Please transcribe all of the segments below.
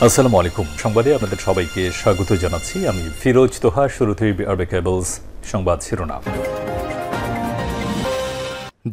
আসসালামু আলাইকুম। সংবাদে আপনাদের সবাইকে স্বাগত জানাচ্ছি। আমি ফিরোজ তোহা। শুরুতেই আরবে কেবলস সংবাদ শিরোনাম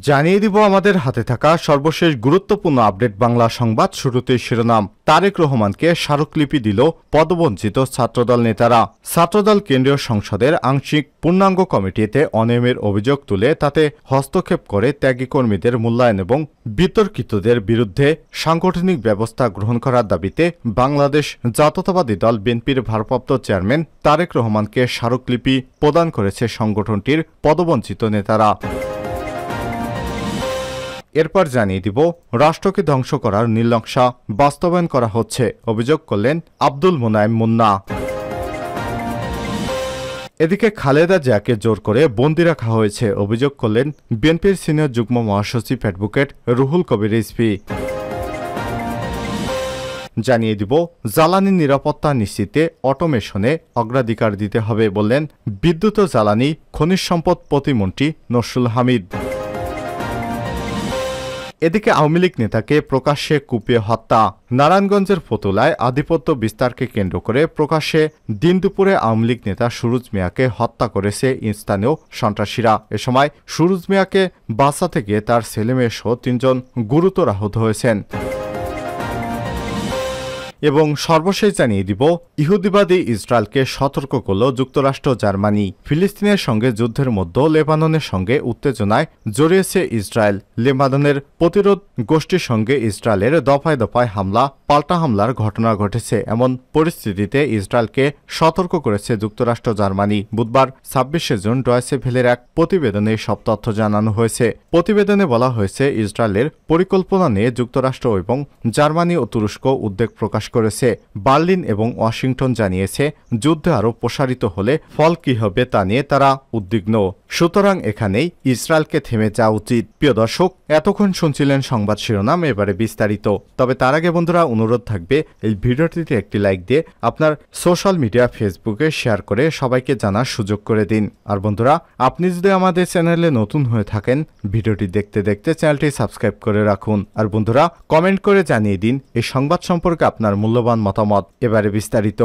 জানিয়ে দিব আমাদের হাতে থাকা সর্বশেষ গুরুত্বপূর্ণ আপডেট বাংলা সংবাদ। শুরুতেই শিরোনাম, তারেক রহমানকে স্মারকলিপি দিল পদবঞ্চিত ছাত্রদল নেতারা। ছাত্রদল কেন্দ্রীয় সংসদের আংশিক পূর্ণাঙ্গ কমিটিতে অনিয়মের অভিযোগ তুলে তাতে হস্তক্ষেপ করে ত্যাগী কর্মীদের মূল্যায়ন এবং বিতর্কিতদের বিরুদ্ধে সাংগঠনিক ব্যবস্থা গ্রহণ করার দাবিতে বাংলাদেশ জাতীয়তাবাদী দল বিএনপির ভারপ্রাপ্ত চেয়ারম্যান তারেক রহমানকে স্মারকলিপি প্রদান করেছে সংগঠনটির পদবঞ্চিত নেতারা। এরপর জানিয়ে দিব, রাষ্ট্রকে ধ্বংস করার নীলনকশা বাস্তবায়ন করা হচ্ছে, অভিযোগ করলেন আব্দুল মোনায়েম মুন্না। এদিকে খালেদা জিয়াকে জোর করে বন্দি রাখা হয়েছে, অভিযোগ করলেন বিএনপির সিনিয়র যুগ্ম মহাসচিব অ্যাডভোকেট রুহুল কবির রিজভী। জানিয়ে দিব, জ্বালানি নিরাপত্তা নিশ্চিতে অটোমেশনে অগ্রাধিকার দিতে হবে বললেন বিদ্যুৎ ও জ্বালানি খনিজ সম্পদ প্রতিমন্ত্রী নসরুল হামিদ। এদিকে আওয়ামী লীগ নেতাকে প্রকাশ্যে কুপিয়ে হত্যা। নারায়ণগঞ্জের ফতুল্লায় আধিপত্য বিস্তারকে কেন্দ্র করে প্রকাশ্যে দিন দুপুরে আওয়ামী লীগ নেতা সুরুজ মিয়াকে হত্যা করেছে স্থানীয় সন্ত্রাসীরা। এ সময় সুরুজ মিয়াকে বাঁচাতে গিয়ে তার ছেলেমেয়ে সহ ৩ জন গুরুতর আহত হয়েছেন। এবং সর্বশেষ জানিয়ে দিব, ইহুদিবাদী ইসরায়েলকে সতর্ক করল যুক্তরাষ্ট্র জার্মানি। ফিলিস্তিনের সঙ্গে যুদ্ধের মধ্যে লেবাননের সঙ্গে উত্তেজনায় জড়িয়েছে ইসরায়েল। লেবাননের প্রতিরোধ গোষ্ঠীর সঙ্গে ইসরায়েলের দফায় দফায় হামলা পাল্টা হামলার ঘটনা ঘটেছে। এমন পরিস্থিতিতে ইসরায়েলকে সতর্ক করেছে যুক্তরাষ্ট্র জার্মানি। বুধবার ২৬শে জুন ডয়েচে ভেলের এক প্রতিবেদনে সব তথ্য জানানো হয়েছে। প্রতিবেদনে বলা হয়েছে, ইসরায়েলের পরিকল্পনা নিয়ে যুক্তরাষ্ট্র এবং জার্মানি ও তুরস্ক উদ্বেগ প্রকাশ করেছে। বার্লিন এবং ওয়াশিংটন জানিয়েছে, যুদ্ধ আরও প্রসারিত হলে ফল কি হবে তা নিয়ে তারা উদ্বিগ্ন। সুতরাং এখানেই ইসরায়েলকে থেমে যাওয়া উচিত। প্রিয় দর্শক, এতক্ষণ শুনছিলেন সংবাদ শিরোনাম, এবারে বিস্তারিত। তবে তার আগে বন্ধুরা, অনুরোধ থাকবে এই ভিডিওটিতে একটি লাইক দিয়ে আপনার সোশ্যাল মিডিয়া ফেসবুকে শেয়ার করে সবাইকে জানার সুযোগ করে দিন। আর বন্ধুরা, আপনি যদি আমাদের চ্যানেলে নতুন হয়ে থাকেন, ভিডিওটি দেখতে দেখতে চ্যানেলটি সাবস্ক্রাইব করে রাখুন। আর বন্ধুরা, কমেন্ট করে জানিয়ে দিন এই সংবাদ সম্পর্কে আপনার মূল্যবান মতামত। এবারে বিস্তারিত।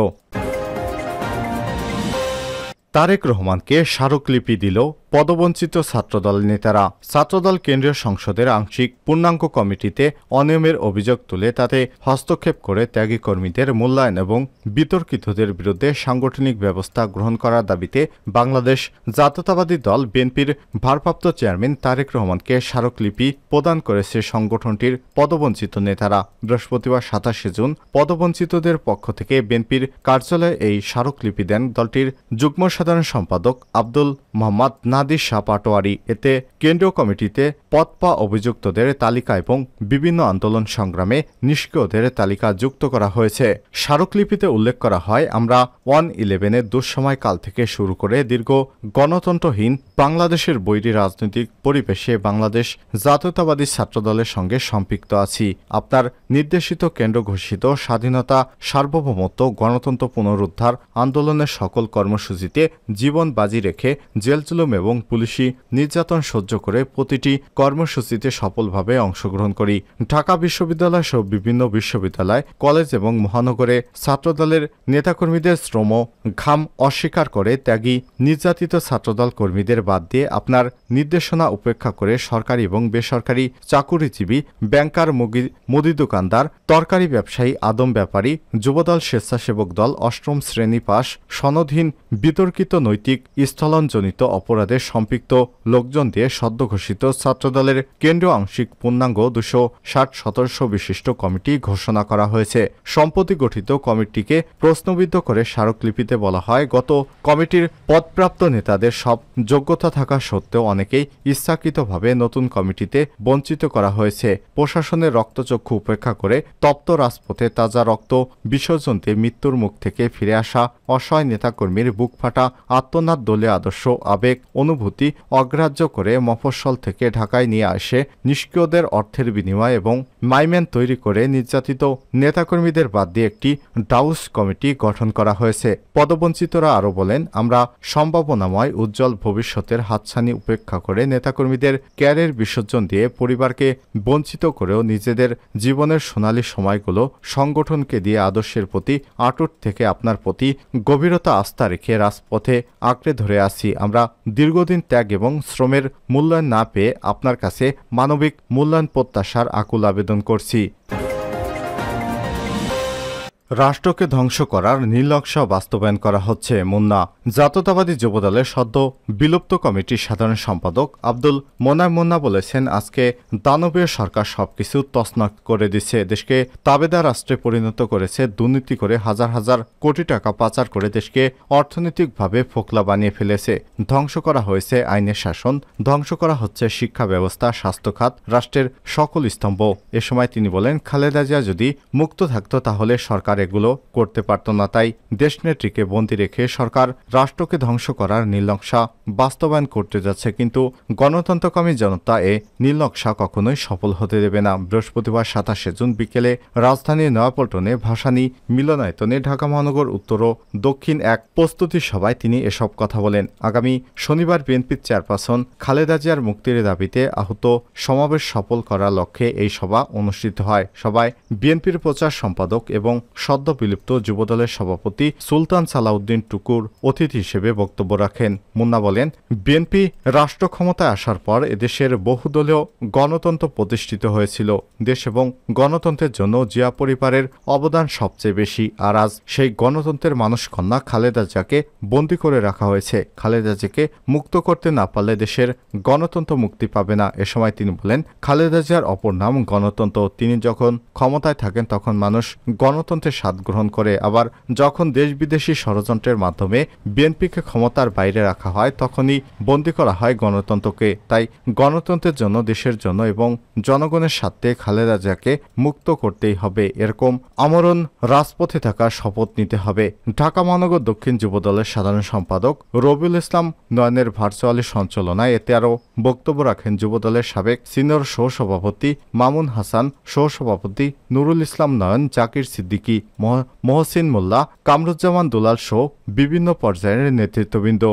তারেক রহমানকে স্মারকলিপি দিল পদবঞ্চিত ছাত্রদল নেতারা। ছাত্রদল কেন্দ্রীয় সংসদের আংশিক পূর্ণাঙ্গ কমিটিতে অনিয়মের অভিযোগ তুলে তাতে হস্তক্ষেপ করে ত্যাগী কর্মীদের মূল্যায়ন এবং বিতর্কিতদের বিরুদ্ধে সাংগঠনিক ব্যবস্থা গ্রহণ করার দাবিতে বাংলাদেশ জাতীয়তাবাদী দল বিএনপির ভারপ্রাপ্ত চেয়ারম্যান তারেক রহমানকে স্মারকলিপি প্রদান করেছে সংগঠনটির পদবঞ্চিত নেতারা। বৃহস্পতিবার ২৭শে জুন পদবঞ্চিতদের পক্ষ থেকে বিএনপির কার্যালয়ে এই স্মারকলিপি দেন দলটির যুগ্ম সাধারণ সম্পাদক আব্দুল মোহাম্মদ নাদির শাহ পাটোয়ারি। এতে কেন্দ্রীয় কমিটিতে পদ পাওয়া অভিযুক্তদের তালিকা এবং বিভিন্ন আন্দোলন সংগ্রামে নিষ্ক্রিয়দের তালিকা যুক্ত করা হয়েছে। স্মারকলিপিতে উল্লেখ করা হয়, আমরা 1/11-এর দুঃসময়কাল থেকে শুরু করে দীর্ঘ গণতন্ত্রহীন বাংলাদেশের বৈরী রাজনৈতিক পরিবেশে বাংলাদেশ জাতীয়তাবাদী ছাত্রদলের সঙ্গে সম্পৃক্ত আছি। আপনার নির্দেশিত কেন্দ্র ঘোষিত স্বাধীনতা, সার্বভৌমত্ব, গণতন্ত্র পুনরুদ্ধার আন্দোলনের সকল কর্মসূচিতে জীবন বাজি রেখে জেল-জুলুম এবং পুলিশি নির্যাতন সহ্য করে প্রতিটি কর্মসূচিতে সফলভাবে অংশগ্রহণ করি। ঢাকা বিশ্ববিদ্যালয় সহ বিভিন্ন বিশ্ববিদ্যালয়, কলেজ এবং মহানগরে ছাত্রদলের নেতাকর্মীদের শ্রম ঘাম অস্বীকার করে ত্যাগী নির্যাতিত ছাত্রদল কর্মীদের বাদ দিয়ে আপনার নির্দেশনা উপেক্ষা করে সরকারি এবং বেসরকারি চাকুরিজীবী, ব্যাংকার, মুদি দোকানদার, তরকারি ব্যবসায়ী, আদম ব্যাপারী, যুবদল, স্বেচ্ছাসেবক দল, অষ্টম শ্রেণী পাস, সনদহীন, বিতর্কিত নৈতিক স্থলনজনিত অপরাধে সম্পৃক্ত লোকজন দিয়ে সদ্য ঘোষিত ছাত্রদলের কেন্দ্রীয় আংশিক পূর্ণাঙ্গ 260 সদস্য বিশিষ্ট কমিটি ঘোষণা করা হয়েছে। সম্প্রতি গঠিত কমিটিকে প্রশ্নবিদ্ধ করে স্মারকলিপিতে বলা হয়, গত কমিটির পদপ্রাপ্ত নেতাদের সব যোগ্যতা থাকা সত্ত্বেও অনেকেই ইচ্ছাকৃতভাবে নতুন কমিটিতে বঞ্চিত করা হয়েছে। প্রশাসনের রক্তচক্ষু উপেক্ষা করে তপ্ত রাজপথে তাজা রক্ত বিসর্জন দিয়ে মৃত্যুর মুখ থেকে ফিরে আসা অসহায় নেতাকর্মীর বুক ফাটা আত্মনাদ দলীয় আদর্শ আবেগ অনুভূতি অগ্রাহ্য করে মফস্বল থেকে ঢাকায় নিয়ে আসে নিষ্ক্রিয়দের অর্থের বিনিময় এবং মাইম্যান তৈরি করে নির্যাতিত নেতাকর্মীদের বাদ দিয়ে একটি ডাউস কমিটি গঠন করা হয়েছে। পদবঞ্চিতরা আরও বলেন, আমরা সম্ভাবনাময় উজ্জ্বল ভবিষ্যতের হাতছানি উপেক্ষা করে নেতাকর্মীদের ক্যারিয়ার বিসর্জন দিয়ে পরিবারকে বঞ্চিত করেও নিজেদের জীবনের সোনালী সময়গুলো সংগঠনকে দিয়ে আদর্শের প্রতি আটুট থেকে আপনার প্রতি গভীরতা আস্থা রেখে রাজপথে আঁকড়ে ধরে আছি। আমরা দীর্ঘদিন ত্যাগ এবং শ্রমের মূল্যায়ন না পেয়ে আপনার কাছে মানবিক মূল্যায়ন প্রত্যাশার আকুল আবেদন করছি। রাষ্ট্রকে ধ্বংস করার নীলনকশা বাস্তবায়ন করা হচ্ছে। মুন্না জাতীয়তাবাদী যুবদলের সদ্য বিলুপ্ত কমিটির সাধারণ সম্পাদক আব্দুল মোনায়েম মুন্না বলেছেন, আজকে দানবীয় সরকার সবকিছু তছনছ করে দিচ্ছে, দেশকে তাবেদার রাষ্ট্রে পরিণত করেছে, দুর্নীতি করে হাজার হাজার কোটি টাকা পাচার করে দেশকে অর্থনৈতিকভাবে ফোকলা বানিয়ে ফেলেছে। ধ্বংস করা হয়েছে আইনের শাসন, ধ্বংস করা হচ্ছে শিক্ষা ব্যবস্থা, স্বাস্থ্য খাত, রাষ্ট্রের সকল স্তম্ভ। এ সময় তিনি বলেন, খালেদা জিয়া যদি মুক্ত থাকত তাহলে সরকার এগুলো করতে পারত না। তাই দেশনেত্রীকে বন্দী রেখে সরকার রাষ্ট্রকে ধ্বংস করার নীলনকশা বাস্তবায়ন করতে যাচ্ছে, কিন্তু গণতন্ত্রকামী জনতা এ নীলনকশা কখনোই সফল হতে দেবে না। বৃহস্পতিবার 27 জুন বিকেলে রাজধানীর নয়াপল্টনে ভাসানী মিলনায়তনে ঢাকা মহানগর উত্তর ও দক্ষিণ এক প্রস্তুতি সভায় তিনি এসব কথা বলেন। আগামী শনিবার বিএনপির চেয়ারপারসন খালেদা জিয়ার মুক্তির দাবিতে আহত সমাবেশ সফল করার লক্ষ্যে এই সভা অনুষ্ঠিত হয়। সভায় বিএনপির প্রচার সম্পাদক এবং সদ্য বিলুপ্ত যুবদলের সভাপতি সুলতান সালাউদ্দিন টুকুর অতিথি হিসেবে বক্তব্য রাখেন। মুন্না বলেন, বিএনপি রাষ্ট্র ক্ষমতায় আসার পর এদেশের বহুদলীয় গণতন্ত্র প্রতিষ্ঠিত হয়েছিল। দেশ এবং গণতন্ত্রের জন্য জিয়া পরিবারের অবদান সবচেয়ে বেশি। আর আজ সেই গণতন্ত্রের মানসকন্যা খালেদা জিয়াকে বন্দী করে রাখা হয়েছে। খালেদা জিয়াকে মুক্ত করতে না পারলে দেশের গণতন্ত্র মুক্তি পাবে না। এ সময় তিনি বলেন, খালেদা জিয়ার অপর নাম গণতন্ত্র। তিনি যখন ক্ষমতায় থাকেন তখন মানুষ গণতন্ত্রের স্বাদ গ্রহণ করে, আবার যখন দেশ বিদেশি ষড়যন্ত্রের মাধ্যমে বিএনপিকে ক্ষমতার বাইরে রাখা হয় তখনই বন্দী করা হয় গণতন্ত্রকে। তাই গণতন্ত্রের জন্য, দেশের জন্য এবং জনগণের স্বার্থে খালেদা জিয়াকে মুক্ত করতেই হবে। এরকম আমরণ রাজপথে থাকার শপথ নিতে হবে। ঢাকা মহানগর দক্ষিণ যুবদলের সাধারণ সম্পাদক রবিউল ইসলাম নয়নের ভার্চুয়ালি সঞ্চালনায় এতে আরও বক্তব্য রাখেন যুবদলের সাবেক সিনিয়র সহসভাপতি মামুন হাসান, সহসভাপতি নুরুল ইসলাম নয়ন, জাকির সিদ্দিকী, মহসিন মোল্লা, কামরুজ্জামান দুলাল সহ বিভিন্ন পর্যায়ের নেতৃত্ববৃন্দ।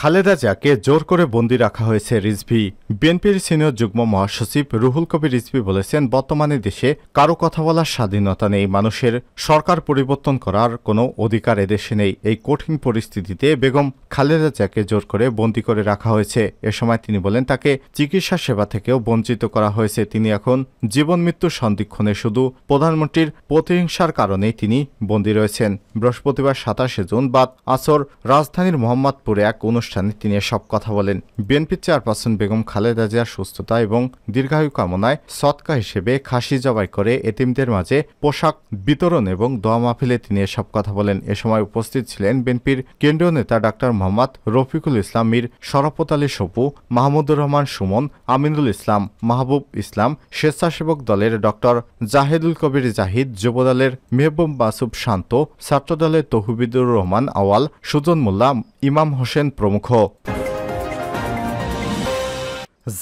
খালেদা জিয়াকে জোর করে বন্দী রাখা হয়েছে রিজভী। বিএনপির সিনিয়র যুগ্ম মহাসচিব রুহুল কবির রিজভী বলেছেন, বর্তমানে দেশে কারো কথা বলার স্বাধীনতা নেই, মানুষের সরকার পরিবর্তন করার কোনো অধিকার এদেশে নেই। এই কঠিন পরিস্থিতিতে বেগম খালেদা জিয়াকে জোর করে বন্দী করে রাখা হয়েছে। এ সময় তিনি বলেন, তাকে চিকিৎসা সেবা থেকেও বঞ্চিত করা হয়েছে। তিনি এখন জীবন মৃত্যুর সন্ধিক্ষণে, শুধু প্রধানমন্ত্রীর প্রতিহিংসার কারণেই তিনি বন্দী রয়েছেন। বৃহস্পতিবার 27 জুন বাদ আসর রাজধানীর মোহাম্মদপুরে এক অনুষ্ঠানে তিনি এসব কথা বলেন। বিএনপির চেয়ারপারসন বেগম খালেদা জিয়ার সুস্থতা এবং দীর্ঘায়ু কামনায় সদকা হিসেবে খাসি জবাই করে এতিমদের মাঝে পোশাক বিতরণ এবং দোয়া মাহফিলে তিনি এসব কথা বলেন। এ সময় উপস্থিত ছিলেন বিএনপির কেন্দ্রীয় নেতা ডাক্তার মোহাম্মদ রফিকুল ইসলাম, মীর শরাফত আলী সপু, মাহমুদুর রহমান সুমন, আমিনুল ইসলাম, মাহবুব ইসলাম, স্বেচ্ছাসেবক দলের ডক্টর জাহিদুল কবির জাহিদ, যুবদলের মেহবুব মাসুব শান্ত, ছাত্রদলের তৌহিদুর রহমান আওয়াল, সুজন মোল্লা, ইমাম হোসেন প্রমুখ।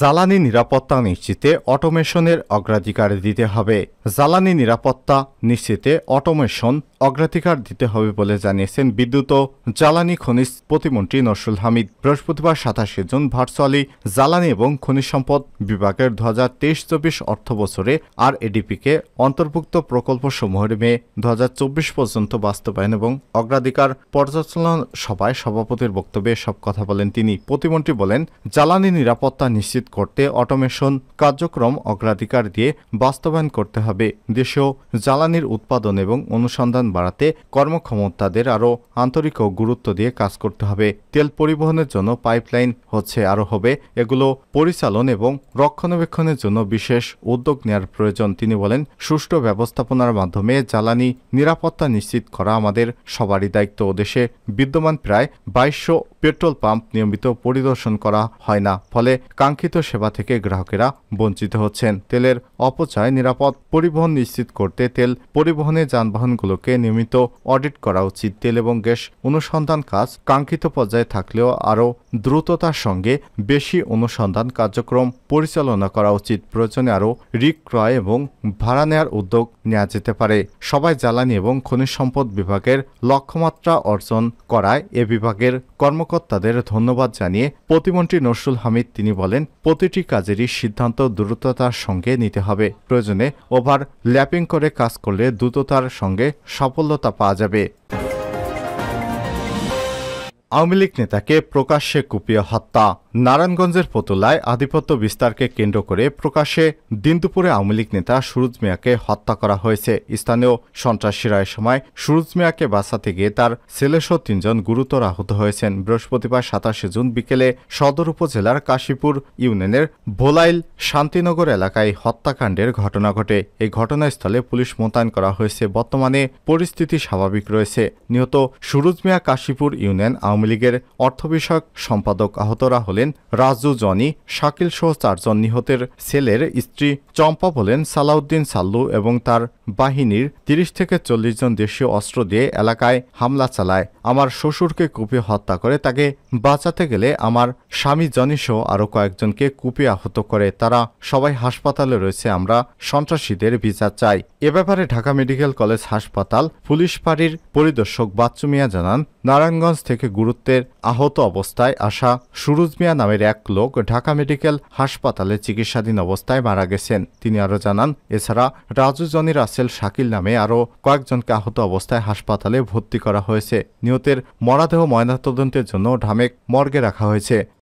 জ্বালানি নিরাপত্তা নিশ্চিতে অটোমেশনের অগ্রাধিকার দিতে হবে। জ্বালানি নিরাপত্তা নিশ্চিতে অটোমেশন অগ্রাধিকার দিতে হবে বলে জানিয়েছেন বিদ্যুৎ ও জ্বালানি খনিজ প্রতিমন্ত্রী নসরুল হামিদ। বৃহস্পতিবার 27 জুন ভার্চুয়ালি জ্বালানি এবং খনিজ সম্পদ বিভাগের 2023-24 অর্থবছরে RADP-কে অন্তর্ভুক্ত প্রকল্পসমূহের মে 2024 পর্যন্ত বাস্তবায়ন এবং অগ্রাধিকার পর্যালোচনা সভায় সভাপতির বক্তব্যে সব কথা বলেন তিনি। প্রতিমন্ত্রী বলেন, জ্বালানি নিরাপত্তা নিশ্চিত করতে অটোমেশন কার্যক্রম অগ্রাধিকার দিয়ে বাস্তবায়ন করতে হবে। দেশেও জ্বালানির উৎপাদন এবং অনুসন্ধান বাড়াতে কর্মক্ষমতাদের আরও আন্তরিক ও গুরুত্ব দিয়ে কাজ করতে হবে। তেল পরিবহনের জন্য পাইপলাইন হচ্ছে, আরও হবে। এগুলো পরিচালন এবং রক্ষণাবেক্ষণের জন্য বিশেষ উদ্যোগ নেওয়ার প্রয়োজন। তিনি বলেন, সুষ্ঠু ব্যবস্থাপনার মাধ্যমে জ্বালানি নিরাপত্তা নিশ্চিত করা আমাদের সবারই দায়িত্ব। দেশে বিদ্যমান প্রায় 2200 পেট্রোল পাম্প নিয়মিত পরিদর্শন করা হয় না, ফলে কাঙ্ক্ষিত সেবা থেকে গ্রাহকেরা বঞ্চিত হচ্ছেন। তেলের অপচয় নিরাপদ পরিবহন নিশ্চিত করতে তেল পরিবহনে যানবাহনগুলোকে নিয়মিত অডিট করা উচিত। তেল এবং গ্যাস অনুসন্ধান কাজ কাঙ্ক্ষিত পর্যায়ে থাকলেও আরও দ্রুততার সঙ্গে বেশি অনুসন্ধান কার্যক্রম পরিচালনা করা উচিত। প্রয়োজনে আরও ক্রয় এবং ভাড়া নেওয়ার উদ্যোগ নেওয়া যেতে পারে। সবাই জ্বালানি এবং খনিজ সম্পদ বিভাগের লক্ষ্যমাত্রা অর্জন করায় এ বিভাগের কর্মকর্তাদের ধন্যবাদ জানিয়ে প্রতিমন্ত্রী নসরুল হামিদ তিনি বলেন, প্রতিটি কাজেরই সিদ্ধান্ত দ্রুততার সঙ্গে নিতে হবে। প্রয়োজনে ওভার ল্যাপিং করে কাজ করলে দ্রুততার সঙ্গে সাফল্যতা পাওয়া যাবে। আওয়ামী লীগ নেতাকে প্রকাশ্যে কুপিয়ে হত্যা। নারায়ণগঞ্জের ফতুল্লায় আধিপত্য বিস্তারকে কেন্দ্র করে প্রকাশ্যে দিনদুপুরে আওয়ামী লীগ নেতা সুরুজ মিয়াকে হত্যা করা হয়েছে। স্থানীয় সন্ত্রাসীরা এ সময় সুরুজ মিয়াকে বাঁচাতে গিয়ে তার ছেলেসহ ৩ জন গুরুতর আহত হয়েছেন। বৃহস্পতিবার ২৭ জুন বিকেলে সদর উপজেলার কাশীপুর ইউনিয়নের ভোলাইল শান্তিনগর এলাকায় হত্যাকাণ্ডের ঘটনা ঘটে। এই ঘটনাস্থলে পুলিশ মোতায়েন করা হয়েছে। বর্তমানে পরিস্থিতি স্বাভাবিক রয়েছে। নিহত সুরুজ মিয়া কাশীপুর ইউনিয়ন আওয়ামী লীগের অর্থ বিষয়ক সম্পাদক। আহতরা হলেন রাজু, জনি, শাকিল সহ ৪ জন। নিহতের ছেলের স্ত্রী চম্পা বলেন, সালাউদ্দিন সাল্লু এবং তার বাহিনীর ৩০ থেকে ৪০ জন দেশীয় অস্ত্র দিয়ে এলাকায় হামলা চালায়। আমার শ্বশুরকে কুপিয়ে হত্যা করে। তাকে বাঁচাতে গেলে আমার স্বামী জনি সহ আরও কয়েকজনকে কুপিয়ে আহত করে। তারা সবাই হাসপাতালে রয়েছে। আমরা সন্ত্রাসীদের বিচার চাই। এ ব্যাপারে ঢাকা মেডিকেল কলেজ হাসপাতাল পুলিশ ফাঁড়ির পরিদর্শক বাচ্চু মিয়া জানান, নারায়ণগঞ্জ থেকে গুরুত্বের আহত অবস্থায় আসা সুরুজ মিয়া নামের এক লোক ঢাকা মেডিকেল হাসপাতালে চিকিৎসাধীন অবস্থায় মারা গেছেন। তিনি আরও জানান, এছাড়া রাজু, জনি, রাসেল, শাকিল নামে আরও কয়েকজনকে আহত অবস্থায় হাসপাতালে ভর্তি করা হয়েছে। নিহতের মরদেহ ময়নাতদন্তের জন্য ঢামেক মর্গে রাখা হয়েছে।